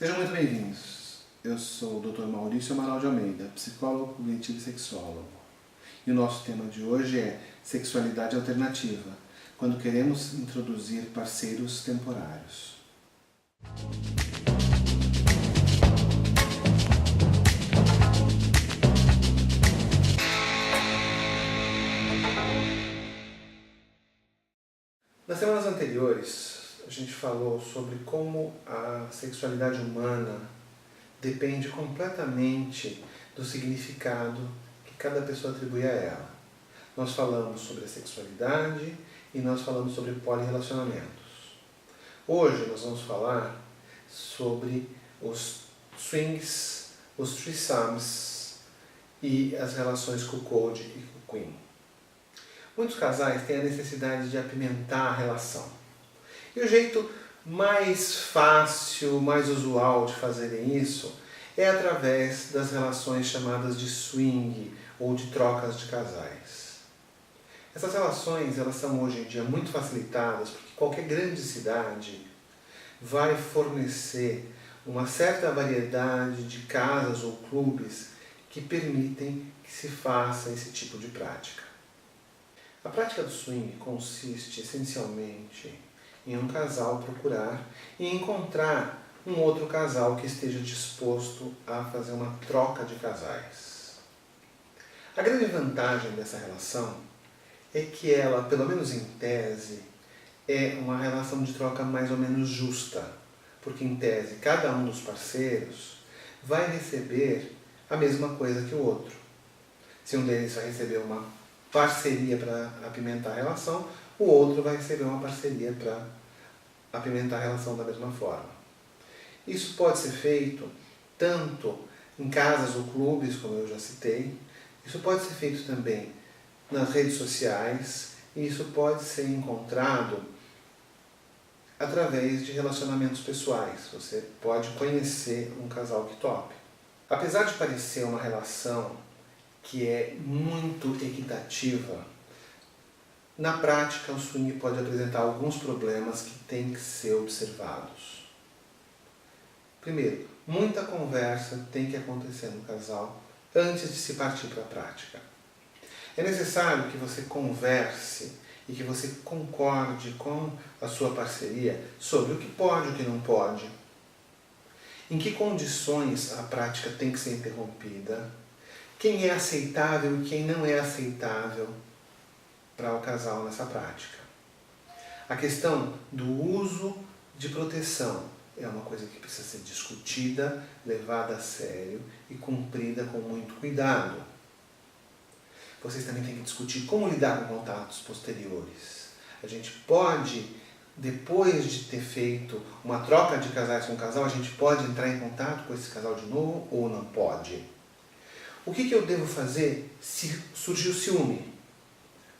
Sejam muito bem-vindos. Eu sou o Dr. Maurício Amaral de Almeida, psicólogo cognitivo e sexólogo. E o nosso tema de hoje é sexualidade alternativa, quando queremos introduzir parceiros temporários. Nas semanas anteriores, a gente falou sobre como a sexualidade humana depende completamente do significado que cada pessoa atribui a ela. Nós falamos sobre a sexualidade e nós falamos sobre polirrelacionamentos. Hoje nós vamos falar sobre os swings, os threesomes e as relações cuckold e queen. Muitos casais têm a necessidade de apimentar a relação. E o jeito mais fácil, mais usual de fazerem isso é através das relações chamadas de swing ou de trocas de casais. Essas relações elas são hoje em dia muito facilitadas porque qualquer grande cidade vai fornecer uma certa variedade de casas ou clubes que permitem que se faça esse tipo de prática. A prática do swing consiste essencialmente em um casal procurar e encontrar um outro casal que esteja disposto a fazer uma troca de casais. A grande vantagem dessa relação é que ela, pelo menos em tese, é uma relação de troca mais ou menos justa, porque em tese cada um dos parceiros vai receber a mesma coisa que o outro. Se um deles vai receber uma parceria para apimentar a relação, o outro vai receber uma parceria para apimentar a relação da mesma forma. Isso pode ser feito tanto em casas ou clubes, como eu já citei, isso pode ser feito também nas redes sociais, e isso pode ser encontrado através de relacionamentos pessoais. Você pode conhecer um casal que tope. Apesar de parecer uma relação que é muito equitativa, na prática o swing pode apresentar alguns problemas que têm que ser observados. Primeiro, muita conversa tem que acontecer no casal antes de se partir para a prática. É necessário que você converse e que você concorde com a sua parceria sobre o que pode e o que não pode, em que condições a prática tem que ser interrompida, quem é aceitável e quem não é aceitável para o casal nessa prática. A questão do uso de proteção é uma coisa que precisa ser discutida, levada a sério e cumprida com muito cuidado. Vocês também têm que discutir como lidar com contatos posteriores. A gente pode, depois de ter feito uma troca de casais com o casal, a gente pode entrar em contato com esse casal de novo ou não pode? O que eu devo fazer se surgir o ciúme?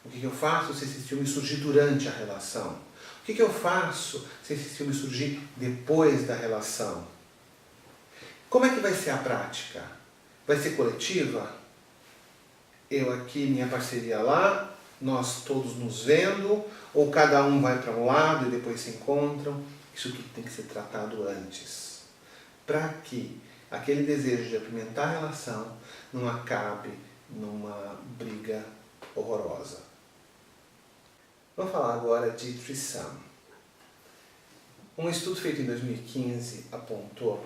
O que eu faço se esse ciúme surgir durante a relação? O que eu faço se esse ciúme surgir depois da relação? Como é que vai ser a prática? Vai ser coletiva? Eu aqui, minha parceria lá, nós todos nos vendo, ou cada um vai para um lado e depois se encontram? Isso que tem que ser tratado antes, para que aquele desejo de apimentar a relação não acabe numa briga horrorosa. Vamos falar agora de threesome. Um estudo feito em 2015 apontou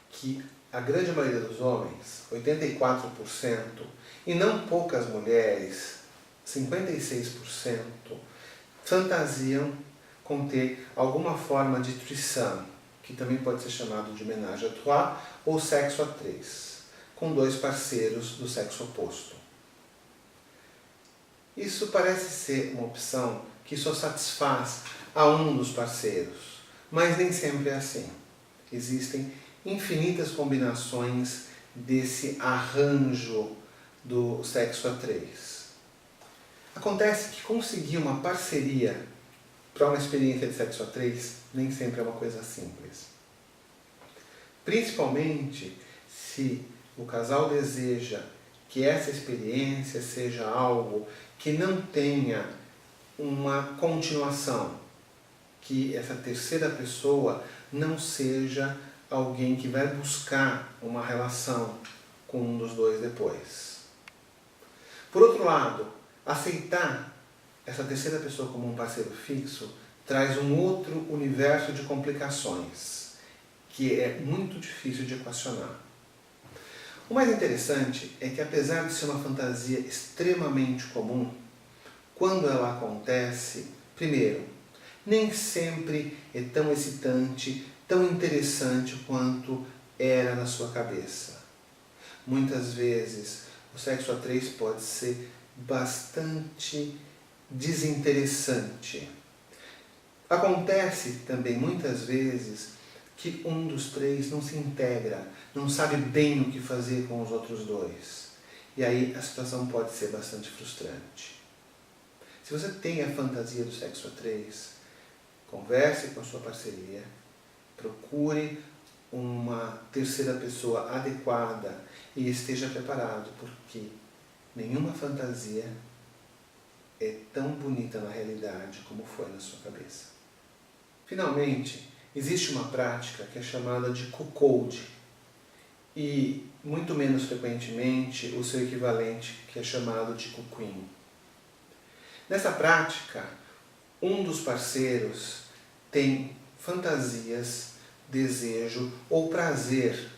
que a grande maioria dos homens, 84%, e não poucas mulheres, 56%, fantasiam com ter alguma forma de threesome, que também pode ser chamado de ménage à trois ou sexo a três, com dois parceiros do sexo oposto. Isso parece ser uma opção que só satisfaz a um dos parceiros, mas nem sempre é assim. Existem infinitas combinações desse arranjo do sexo a três. Acontece que conseguir uma parceria para uma experiência de sexo a três nem sempre é uma coisa simples. Principalmente se o casal deseja que essa experiência seja algo que não tenha uma continuação, que essa terceira pessoa não seja alguém que vai buscar uma relação com um dos dois depois. Por outro lado, aceitar essa terceira pessoa como um parceiro fixo traz um outro universo de complicações, que é muito difícil de equacionar. O mais interessante é que, apesar de ser uma fantasia extremamente comum, quando ela acontece, primeiro, nem sempre é tão excitante, tão interessante quanto era na sua cabeça. Muitas vezes, o sexo a três pode ser bastante desinteressante. Acontece também muitas vezes que um dos três não se integra, não sabe bem o que fazer com os outros dois. E aí a situação pode ser bastante frustrante. Se você tem a fantasia do sexo a três, converse com a sua parceria, procure uma terceira pessoa adequada e esteja preparado, porque nenhuma fantasia é tão bonita na realidade como foi na sua cabeça. Finalmente, existe uma prática que é chamada de cuckold e, muito menos frequentemente, o seu equivalente, que é chamado de cuckwin. Nessa prática, um dos parceiros tem fantasias, desejo ou prazer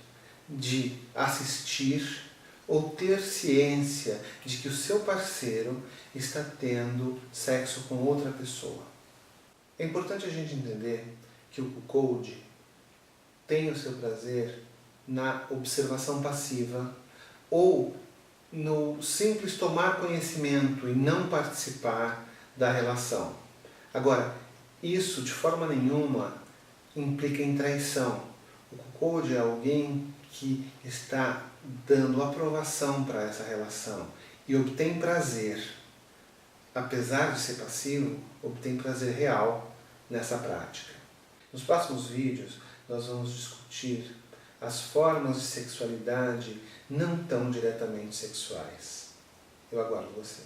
de assistir ou ter ciência de que o seu parceiro está tendo sexo com outra pessoa. É importante a gente entender que o cuckold tem o seu prazer na observação passiva ou no simples tomar conhecimento e não participar da relação. Agora, isso de forma nenhuma implica em traição. O cuckold é alguém que está dando aprovação para essa relação e obtém prazer. Apesar de ser passivo, obtém prazer real nessa prática. Nos próximos vídeos, nós vamos discutir as formas de sexualidade não tão diretamente sexuais. Eu aguardo você.